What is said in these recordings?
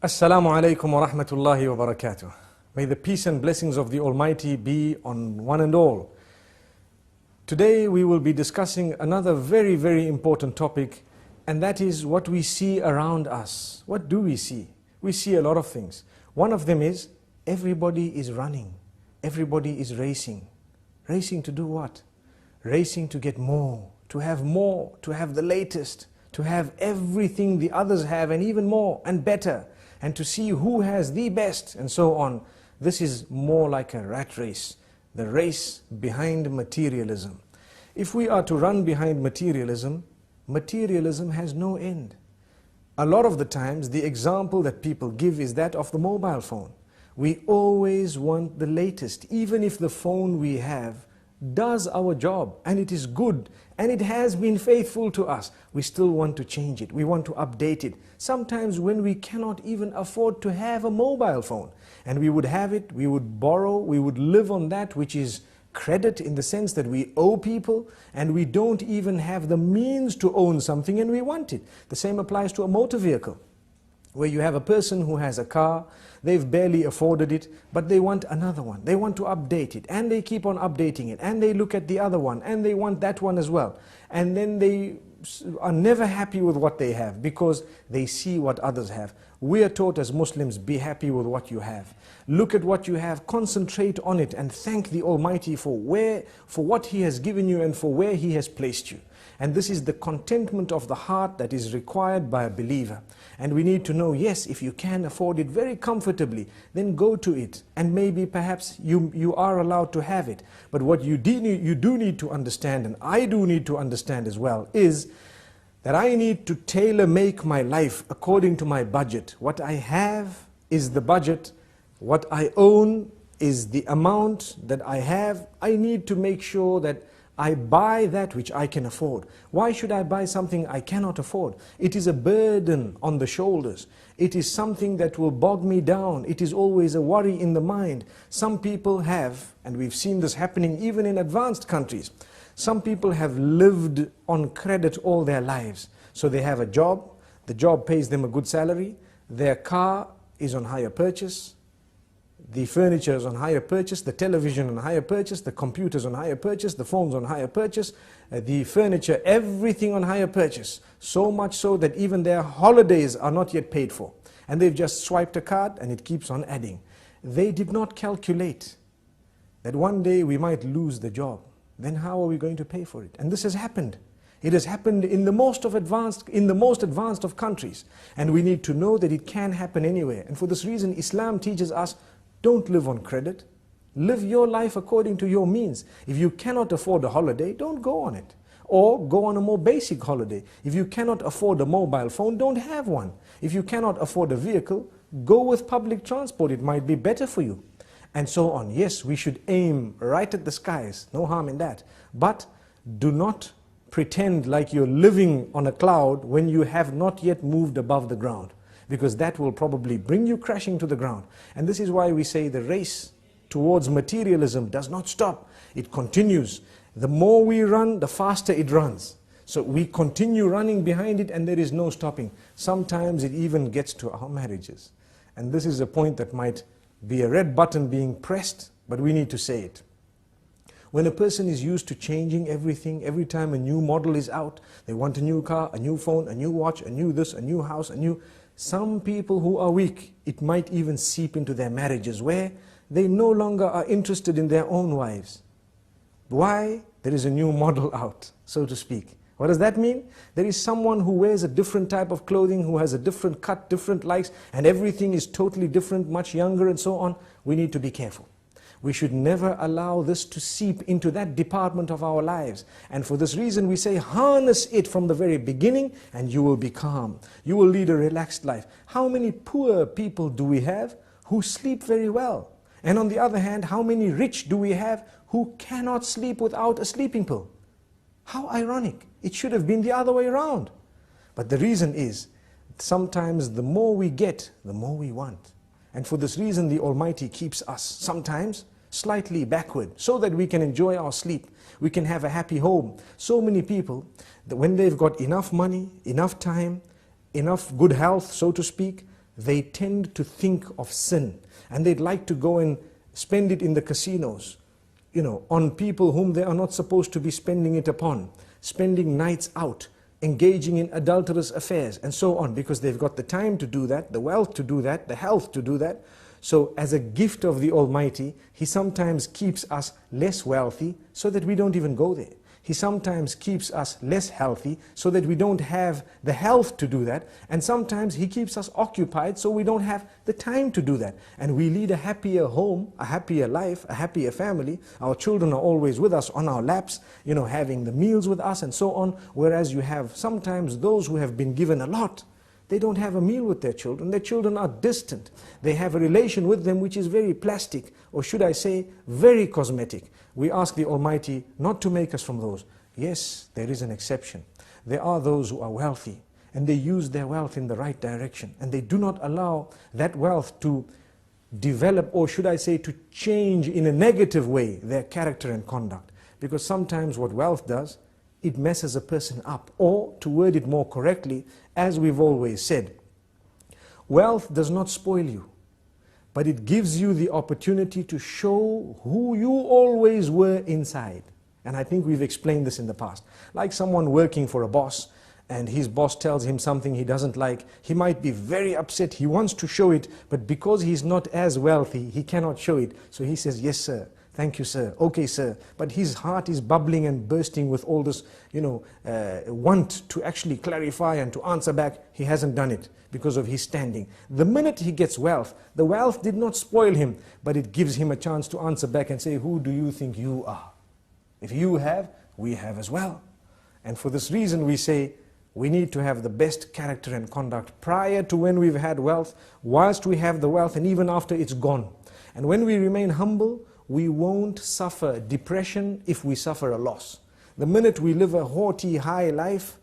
Assalamu alaikum wa rahmatullahi wa barakatuh. May the peace and blessings of the Almighty be on one and all. Today we will be discussing another very, very important topic, and that is what we see around us. What do we see? We see a lot of things. One of them is everybody is running. Everybody is racing. Racing to do what? Racing to get more, to have the latest, to have everything the others have and even more and better, and to see who has the best and so on. This is more like a rat race, the race behind materialism. If we are to run behind materialism, materialism has no end. A lot of the times the example that people give is that of the mobile phone. We always want the latest, even if the phone we have does our job and it is good and it has been faithful to us, we still want to change it, we want to update it. Sometimes when we cannot even afford to have a mobile phone, and we would have it, we would borrow, we would live on that which is credit, in the sense that we owe people and we don't even have the means to own something and we want it. The same applies to a motor vehicle, where you have a person who has a car, they've barely afforded it, but they want another one. They want to update it, and they keep on updating it, and they look at the other one, and they want that one as well. And then they are never happy with what they have, because they see what others have. We are taught as Muslims, be happy with what you have. Look at what you have, concentrate on it, and thank the Almighty for what He has given you and for where He has placed you. And this is the contentment of the heart that is required by a believer. And we need to know, yes, if you can afford it very comfortably, then go to it. And maybe perhaps you are allowed to have it. But what you do need to understand, and I do need to understand as well, is that I need to tailor-make my life according to my budget. What I have is the budget. What I own is the amount that I have. I need to make sure that I buy that which I can afford. Why should I buy something I cannot afford? It is a burden on the shoulders. It is something that will bog me down. It is always a worry in the mind. Some people have, and we've seen this happening even in advanced countries, some people have lived on credit all their lives. So they have a job, the job pays them a good salary, their car is on hire purchase, the furniture is on hire purchase, the television on hire purchase, the computers on hire purchase, the phones on hire purchase, the furniture, everything on hire purchase. So much so that even their holidays are not yet paid for. And they've just swiped a card and it keeps on adding. They did not calculate that one day we might lose the job. Then how are we going to pay for it? And this has happened. It has happened in the most advanced of countries. And we need to know that it can happen anywhere. And for this reason, Islam teaches us, don't live on credit. Live your life according to your means. If you cannot afford a holiday, don't go on it. Or go on a more basic holiday. If you cannot afford a mobile phone, don't have one. If you cannot afford a vehicle, go with public transport. It might be better for you. And so on. Yes, we should aim right at the skies. No harm in that. But do not pretend like you're living on a cloud when you have not yet moved above the ground, because that will probably bring you crashing to the ground. And this is why we say the race towards materialism does not stop. It continues. The more we run, the faster it runs. So we continue running behind it and there is no stopping. Sometimes it even gets to our marriages. And this is a point that might be a red button being pressed, but we need to say it. When a person is used to changing everything, every time a new model is out, they want a new car, a new phone, a new watch, a new this, a new house, some people who are weak, it might even seep into their marriages, where they no longer are interested in their own wives. Why? There is a new model out, so to speak. What does that mean? There is someone who wears a different type of clothing, who has a different cut, different likes, and everything is totally different, much younger and so on. We need to be careful. We should never allow this to seep into that department of our lives. And for this reason we say, harness it from the very beginning and you will be calm. You will lead a relaxed life. How many poor people do we have who sleep very well? And on the other hand, how many rich do we have who cannot sleep without a sleeping pill? How ironic. It should have been the other way around. But the reason is, sometimes the more we get, the more we want. And for this reason, the Almighty keeps us sometimes slightly backward, so that we can enjoy our sleep, we can have a happy home. So many people, that when they've got enough money, enough time, enough good health, so to speak, they tend to think of sin, and they'd like to go and spend it in the casinos, on people whom they are not supposed to be spending it upon, spending nights out, engaging in adulterous affairs, and so on, because they've got the time to do that, the wealth to do that, the health to do that. So as a gift of the Almighty, He sometimes keeps us less wealthy so that we don't even go there. He sometimes keeps us less healthy so that we don't have the health to do that. And sometimes He keeps us occupied so we don't have the time to do that. And we lead a happier home, a happier life, a happier family. Our children are always with us on our laps, having the meals with us and so on. Whereas you have sometimes those who have been given a lot, they don't have a meal with their children. Their children are distant. They have a relation with them which is very plastic, or should I say, very cosmetic. We ask the Almighty not to make us from those. Yes, there is an exception. There are those who are wealthy, and they use their wealth in the right direction, and they do not allow that wealth to develop, or should I say, to change in a negative way their character and conduct. Because sometimes what wealth does, it messes a person up. Or, to word it more correctly, as we've always said, wealth does not spoil you, but it gives you the opportunity to show who you always were inside. And I think we've explained this in the past. Like someone working for a boss, and his boss tells him something he doesn't like, he might be very upset, he wants to show it, but because he's not as wealthy, he cannot show it. So he says, yes sir, thank you sir, okay sir. But his heart is bubbling and bursting with all this, want to actually clarify and to answer back. He hasn't done it because of his standing. The minute he gets wealth, the wealth did not spoil him, but it gives him a chance to answer back and say, who do you think you are? If you have, we have as well. And for this reason we say, we need to have the best character and conduct prior to when we've had wealth, whilst we have the wealth, and even after it's gone. And when we remain humble, we won't suffer depression if we suffer a loss. The minute we live a haughty, high life,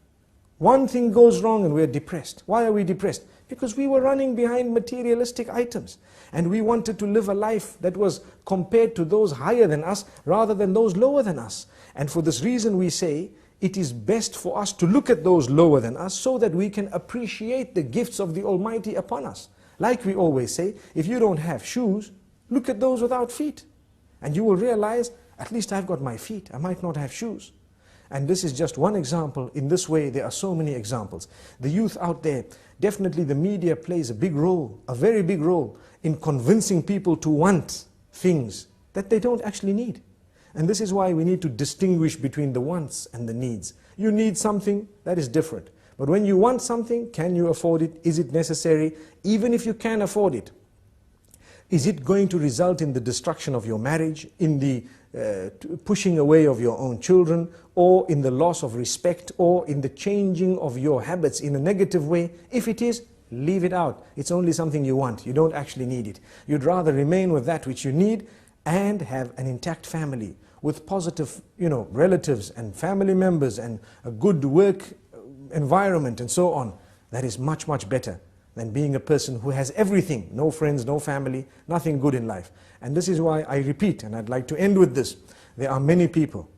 one thing goes wrong and we're depressed. Why are we depressed? Because we were running behind materialistic items. And we wanted to live a life that was compared to those higher than us, rather than those lower than us. And for this reason we say, it is best for us to look at those lower than us, so that we can appreciate the gifts of the Almighty upon us. Like we always say, if you don't have shoes, look at those without feet. And you will realize, at least I've got my feet, I might not have shoes. And this is just one example. In this way, there are so many examples. The youth out there, definitely the media plays a big role, a very big role, in convincing people to want things that they don't actually need. And this is why we need to distinguish between the wants and the needs. You need something, that is different. But when you want something, can you afford it? Is it necessary? Even if you can afford it, is it going to result in the destruction of your marriage, in the pushing away of your own children, or in the loss of respect, or in the changing of your habits in a negative way? If it is, leave it out. It's only something you want. You don't actually need it. You'd rather remain with that which you need and have an intact family with positive, relatives and family members and a good work environment and so on. That is much, much better than being a person who has everything, no friends, no family, nothing good in life. And this is why I repeat, and I'd like to end with this, there are many people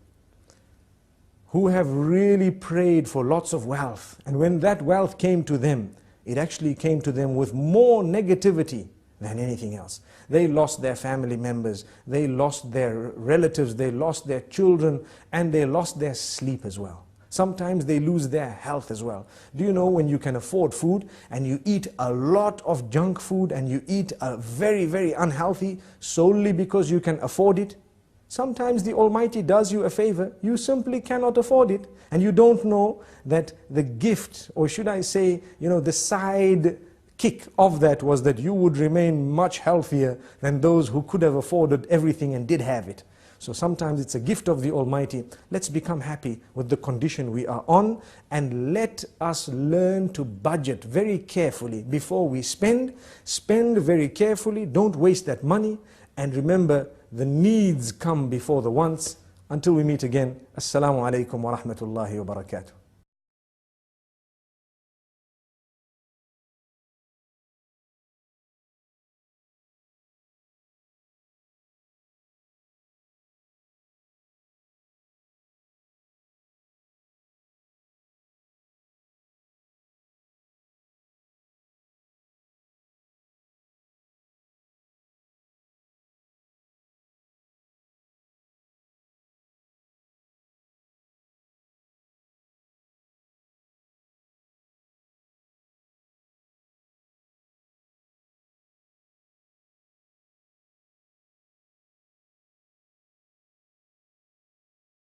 who have really prayed for lots of wealth, and when that wealth came to them, it actually came to them with more negativity than anything else. They lost their family members, they lost their relatives, they lost their children, and they lost their sleep as well. Sometimes they lose their health as well. Do you know, when you can afford food and you eat a lot of junk food and you eat a very, very unhealthy solely because you can afford it? Sometimes the Almighty does you a favor, you simply cannot afford it, and you don't know that the gift, or should I say, the side kick of that was that you would remain much healthier than those who could have afforded everything and did have it. So sometimes it's a gift of the Almighty. Let's become happy with the condition we are on, and let us learn to budget very carefully before we spend. Spend very carefully, don't waste that money, and remember, the needs come before the wants. Until we meet again, Assalamu alaikum wa rahmatullahi wa barakatuh.